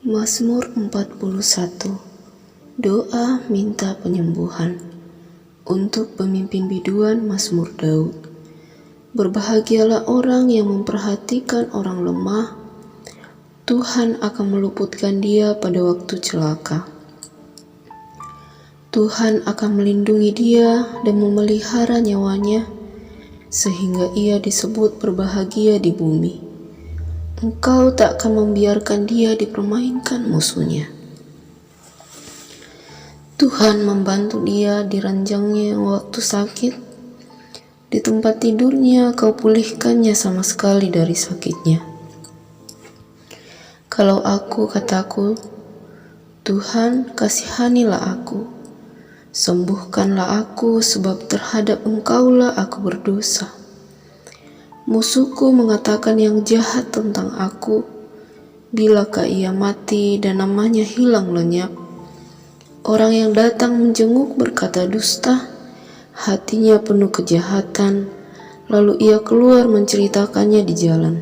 Mazmur 41. Doa minta penyembuhan. Untuk pemimpin biduan Mazmur Daud. Berbahagialah orang yang memperhatikan orang lemah. Tuhan akan meluputkan dia pada waktu celaka. Tuhan akan melindungi dia dan memelihara nyawanya, sehingga ia disebut berbahagia di bumi. Engkau tak akan membiarkan dia dipermainkan musuhnya. Tuhan membantu dia di ranjangnya waktu sakit. Di tempat tidurnya kau pulihkannya sama sekali dari sakitnya. Kalau aku kataku, Tuhan kasihanilah aku. Sembuhkanlah aku, sebab terhadap Engkaulah aku berdosa. Musuhku mengatakan yang jahat tentang aku. Bilakah ia mati dan namanya hilang lenyap? Orang yang datang menjenguk berkata dusta, hatinya penuh kejahatan, lalu ia keluar menceritakannya di jalan.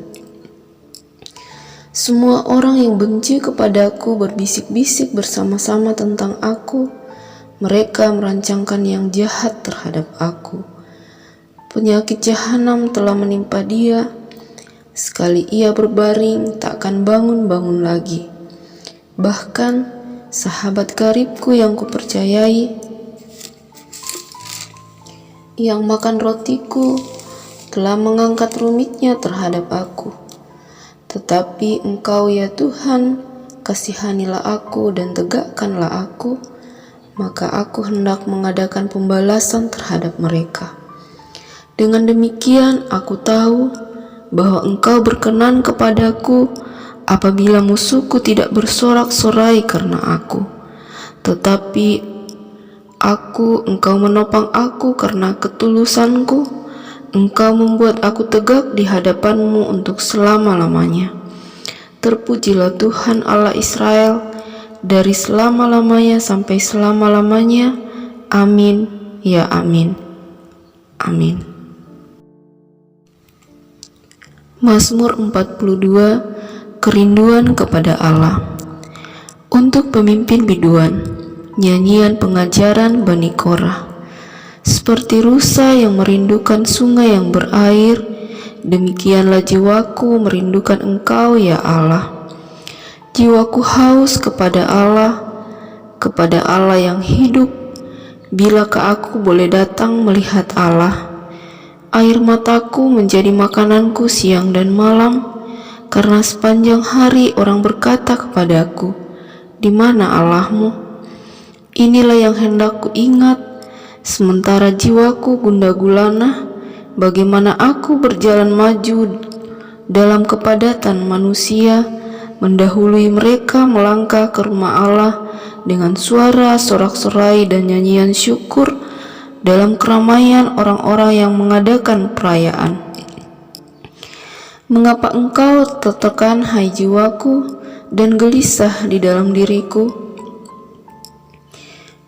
Semua orang yang benci kepadaku berbisik-bisik bersama-sama tentang aku. Mereka merancangkan yang jahat terhadap aku. Penyakit jahanam telah menimpa dia. Sekali ia berbaring, tak akan bangun-bangun lagi. Bahkan sahabat karibku yang kupercayai, yang makan rotiku, telah mengangkat rumitnya terhadap aku. Tetapi Engkau ya Tuhan, kasihanilah aku dan tegakkanlah aku, maka aku hendak mengadakan pembalasan terhadap mereka. Dengan demikian aku tahu bahwa Engkau berkenan kepadaku apabila musuhku tidak bersorak-sorai karena aku. Tetapi Engkau menopang aku karena ketulusanku. Engkau membuat aku tegak di hadapan-Mu untuk selama-lamanya. Terpujilah Tuhan Allah Israel dari selama-lamanya sampai selama-lamanya. Amin, ya amin. Amin. Mazmur 42. Kerinduan kepada Allah. Untuk pemimpin biduan, nyanyian pengajaran Bani Korah. Seperti rusa yang merindukan sungai yang berair, demikianlah jiwaku merindukan Engkau ya Allah. Jiwaku haus kepada Allah yang hidup. Bilakah aku boleh datang melihat Allah? Air mataku menjadi makananku siang dan malam, karena sepanjang hari orang berkata kepadaku, di mana Allahmu? Inilah yang hendak ku ingat, sementara jiwaku gundah gulana, bagaimana aku berjalan maju dalam kepadatan manusia, mendahului mereka melangkah ke rumah Allah dengan suara sorak-sorai dan nyanyian syukur dalam keramaian orang-orang yang mengadakan perayaan. Mengapa engkau tertekan, hai jiwaku, dan gelisah di dalam diriku?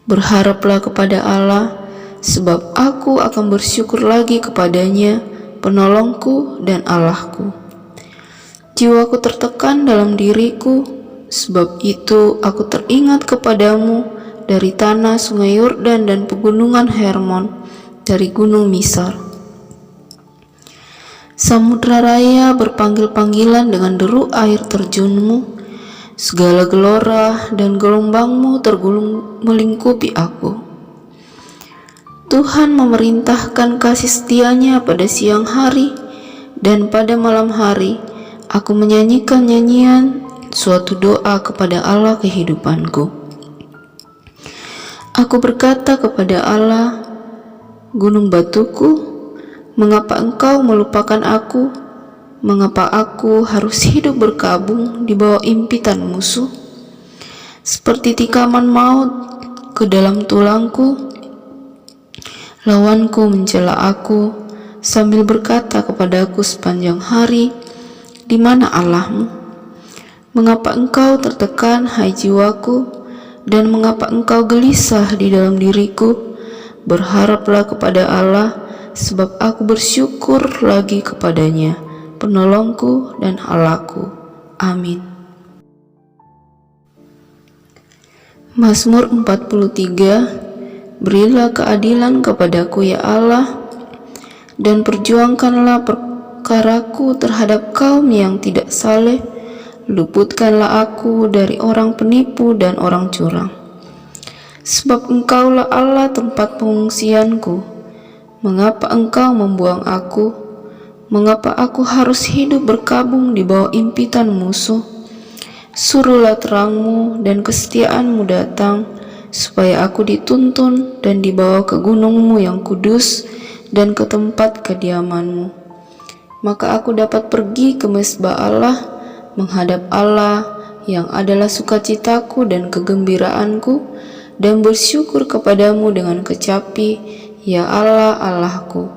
Berharaplah kepada Allah, sebab aku akan bersyukur lagi kepadanya, penolongku dan Allahku. Jiwaku tertekan dalam diriku, sebab itu aku teringat kepadamu dari tanah sungai Yordan dan pegunungan Hermon, dari gunung Misar. Samudra raya berpanggil-panggilan dengan deru air terjunmu, segala gelora dan gelombangmu tergulung melingkupi aku. Tuhan memerintahkan kasih setianya pada siang hari, dan pada malam hari aku menyanyikan nyanyian suatu doa kepada Allah kehidupanku. Aku berkata kepada Allah, gunung batuku, mengapa Engkau melupakan aku? Mengapa aku harus hidup berkabung di bawah impitan musuh? Seperti tikaman maut ke dalam tulangku, lawanku mencela aku sambil berkata kepadaku sepanjang hari, di mana Allahmu? Mengapa engkau tertekan, hai jiwaku, dan mengapa engkau gelisah di dalam diriku? Berharaplah kepada Allah, sebab aku bersyukur lagi kepadanya, penolongku dan Allahku. Amin. Mazmur 43. Berilah keadilan kepadaku ya Allah, dan perjuangkanlah perkaraku terhadap kaum yang tidak saleh. Luputkanlah aku dari orang penipu dan orang curang. Sebab Engkaulah Allah tempat pengungsianku. Mengapa Engkau membuang aku? Mengapa aku harus hidup berkabung di bawah impitan musuh? Suruhlah terangmu dan kesetiaanmu datang, supaya aku dituntun dan dibawa ke gunungmu yang kudus dan ke tempat kediamanmu. Maka aku dapat pergi ke mezbah Allah, menghadap Allah yang adalah sukacitaku dan kegembiraanku, dan bersyukur kepadamu dengan kecapi, ya Allah, Allahku.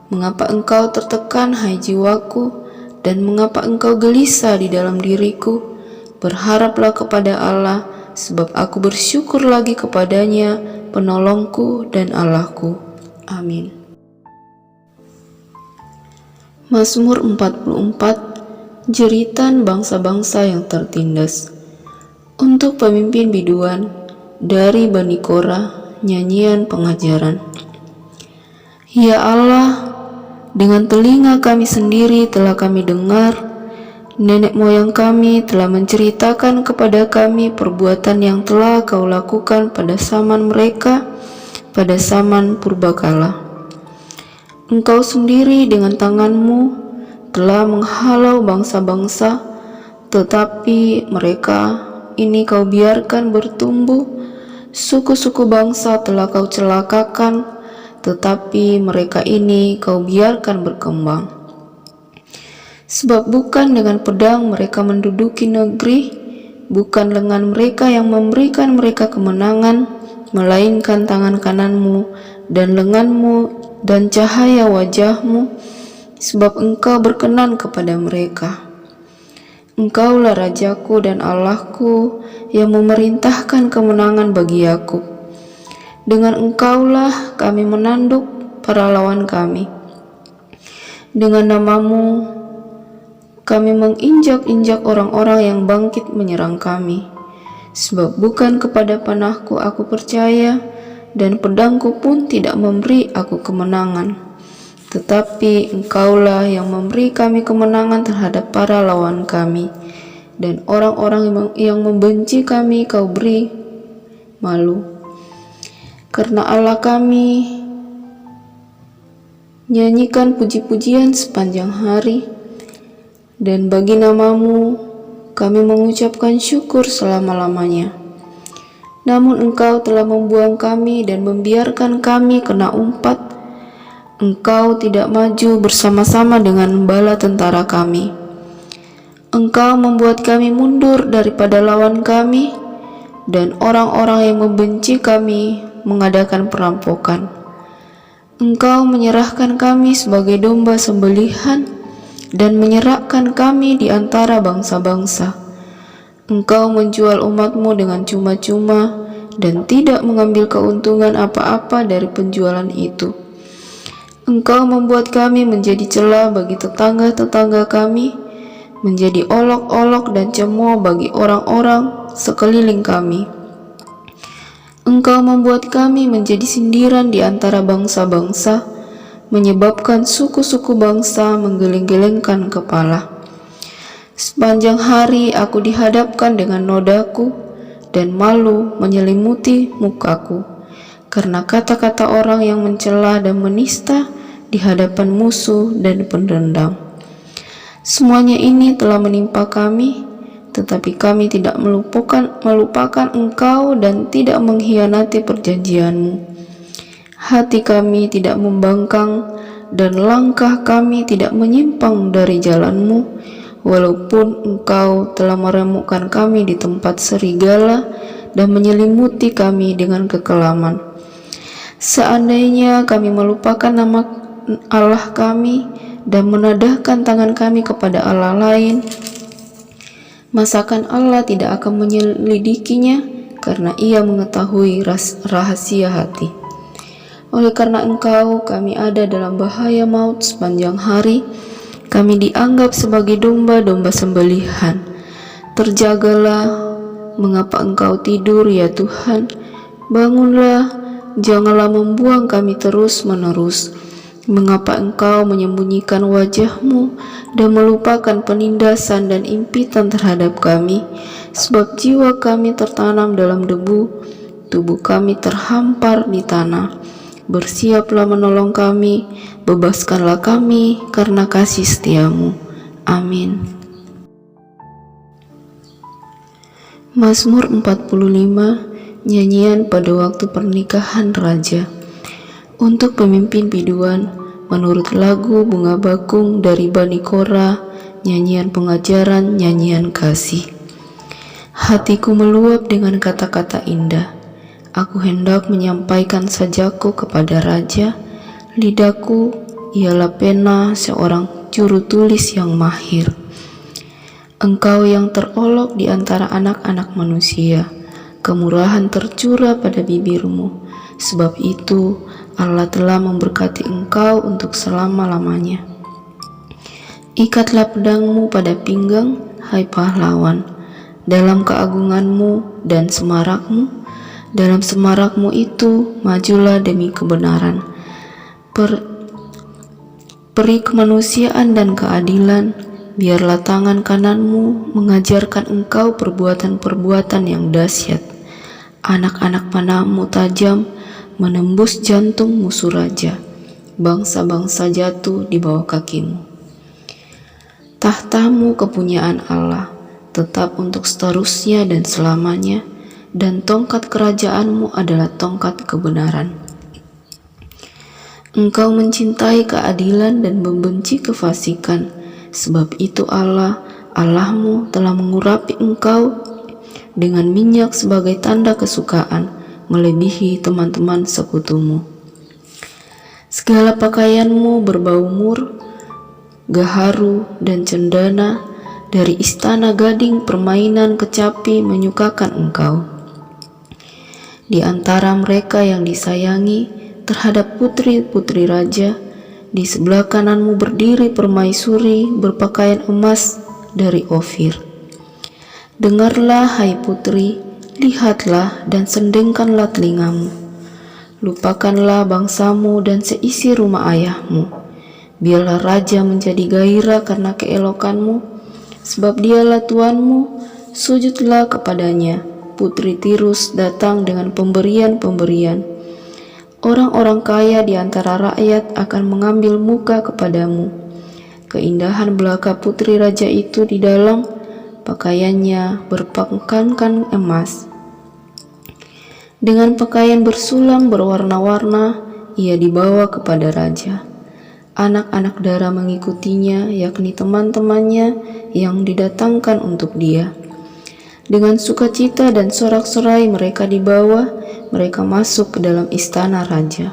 Mengapa engkau tertekan, hai jiwaku, dan mengapa engkau gelisah di dalam diriku? Berharaplah kepada Allah, sebab aku bersyukur lagi kepadanya, penolongku dan Allahku. Amin. Mazmur 44. Jeritan bangsa-bangsa yang tertindas. Untuk pemimpin biduan dari Bani Korah, nyanyian pengajaran. Ya Allah, dengan telinga kami sendiri telah kami dengar, nenek moyang kami telah menceritakan kepada kami perbuatan yang telah Kau lakukan pada zaman mereka, pada zaman purbakala. Engkau sendiri dengan tangan-Mu telah menghalau bangsa-bangsa, tetapi mereka ini Kau biarkan bertumbuh. Suku-suku bangsa telah Kau celakakan, tetapi mereka ini Kau biarkan berkembang. Sebab bukan dengan pedang mereka menduduki negeri, bukan lengan mereka yang memberikan mereka kemenangan, melainkan tangan kanan-Mu dan lengan-Mu dan cahaya wajah-Mu, sebab Engkau berkenan kepada mereka. Engkaulah Rajaku dan Allahku yang memerintahkan kemenangan bagi Yakub. Dengan Engkaulah kami menanduk para lawan kami. Dengan nama-Mu kami menginjak-injak orang-orang yang bangkit menyerang kami. Sebab bukan kepada panahku aku percaya, dan pedangku pun tidak memberi aku kemenangan. Tetapi Engkaulah yang memberi kami kemenangan terhadap para lawan kami, dan orang-orang yang membenci kami Kau beri malu. Karena Allah kami nyanyikan puji-pujian sepanjang hari, dan bagi nama-Mu kami mengucapkan syukur selama-lamanya. Namun Engkau telah membuang kami dan membiarkan kami kena umpat. Engkau tidak maju bersama-sama dengan bala tentara kami. Engkau membuat kami mundur daripada lawan kami, dan orang-orang yang membenci kami mengadakan perampokan. Engkau menyerahkan kami sebagai domba sembelihan, dan menyerahkan kami di antara bangsa-bangsa. Engkau menjual umat-Mu dengan cuma-cuma, dan tidak mengambil keuntungan apa-apa dari penjualan itu. Engkau membuat kami menjadi celah bagi tetangga-tetangga kami, menjadi olok-olok dan cemooh bagi orang-orang sekeliling kami. Engkau membuat kami menjadi sindiran di antara bangsa-bangsa, menyebabkan suku-suku bangsa menggeleng-gelengkan kepala. Sepanjang hari aku dihadapkan dengan nodaku, dan malu menyelimuti mukaku, karena kata-kata orang yang mencela dan menista di hadapan musuh dan pendendam. Semuanya ini telah menimpa kami, tetapi kami tidak melupakan Engkau dan tidak mengkhianati perjanjian-Mu. Hati kami tidak membangkang, dan langkah kami tidak menyimpang dari jalan-Mu, walaupun Engkau telah meremukkan kami di tempat serigala dan menyelimuti kami dengan kekelaman. Seandainya kami melupakan nama Allah kami dan menadahkan tangan kami kepada Allah lain, masakan Allah tidak akan menyelidikinya, karena Ia mengetahui rahasia hati. Oleh karena Engkau, kami ada dalam bahaya maut sepanjang hari. Kami dianggap sebagai domba-domba sembelihan. Terjagalah mengapa Engkau tidur ya Tuhan? Bangunlah, janganlah membuang kami terus-menerus. Mengapa Engkau menyembunyikan wajah-Mu dan melupakan penindasan dan impitan terhadap kami? Sebab jiwa kami tertanam dalam debu, tubuh kami terhampar di tanah. Bersiaplah menolong kami, bebaskanlah kami karena kasih setia-Mu. Amin. Mazmur 45, nyanyian pada waktu pernikahan raja. Untuk pemimpin biduan, menurut lagu bunga bakung dari Bani Korah, nyanyian pengajaran, nyanyian kasih. Hatiku meluap dengan kata-kata indah. Aku hendak menyampaikan sajaku kepada raja. Lidahku ialah pena seorang juru tulis yang mahir. Engkau yang terolok di antara anak-anak manusia, kemurahan tercurah pada bibirmu. Sebab itu Allah telah memberkati engkau untuk selama-lamanya. Ikatlah pedangmu pada pinggang, hai pahlawan, dalam keagunganmu dan semarakmu. Dalam semarakmu itu majulah demi kebenaran, peri kemanusiaan dan keadilan. Biarlah tangan kananmu mengajarkan engkau perbuatan-perbuatan yang dahsyat. Anak-anak panahmu tajam, menembus jantung musuh raja. Bangsa-bangsa jatuh di bawah kakimu. Tahtamu kepunyaan Allah, tetap untuk seterusnya dan selamanya, dan tongkat kerajaanmu adalah tongkat kebenaran. Engkau mencintai keadilan dan membenci kefasikan. Sebab itu Allah, Allahmu telah mengurapi engkau dengan minyak sebagai tanda kesukaan, melebihi teman-teman sekutumu. Segala pakaianmu berbau mur, gaharu, dan cendana. Dari istana gading permainan kecapi menyukakan engkau. Di antara mereka yang disayangi terhadap putri-putri raja, di sebelah kananmu berdiri permaisuri berpakaian emas dari Ofir. Dengarlah hai putri, lihatlah dan sendengkanlah telingamu. Lupakanlah bangsamu dan seisi rumah ayahmu. Biarlah raja menjadi gairah karena keelokanmu, sebab dialah Tuanmu. Sujudlah kepadanya. Putri Tirus datang dengan pemberian-pemberian. Orang-orang kaya di antara rakyat akan mengambil muka kepadamu. Keindahan belaka putri raja itu di dalam pakaiannya berpangkankan emas. Dengan pakaian bersulam berwarna-warna, ia dibawa kepada raja. Anak-anak dara mengikutinya, yakni teman-temannya yang didatangkan untuk dia. Dengan sukacita dan sorak-sorai mereka dibawa, mereka masuk ke dalam istana raja.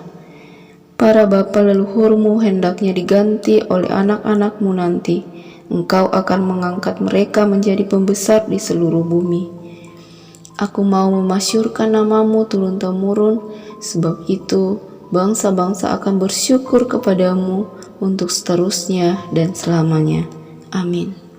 Para bapa leluhurmu hendaknya diganti oleh anak-anakmu nanti. Engkau akan mengangkat mereka menjadi pembesar di seluruh bumi. Aku mau memasyurkan namamu turun-temurun, sebab itu bangsa-bangsa akan bersyukur kepadamu untuk seterusnya dan selamanya. Amin.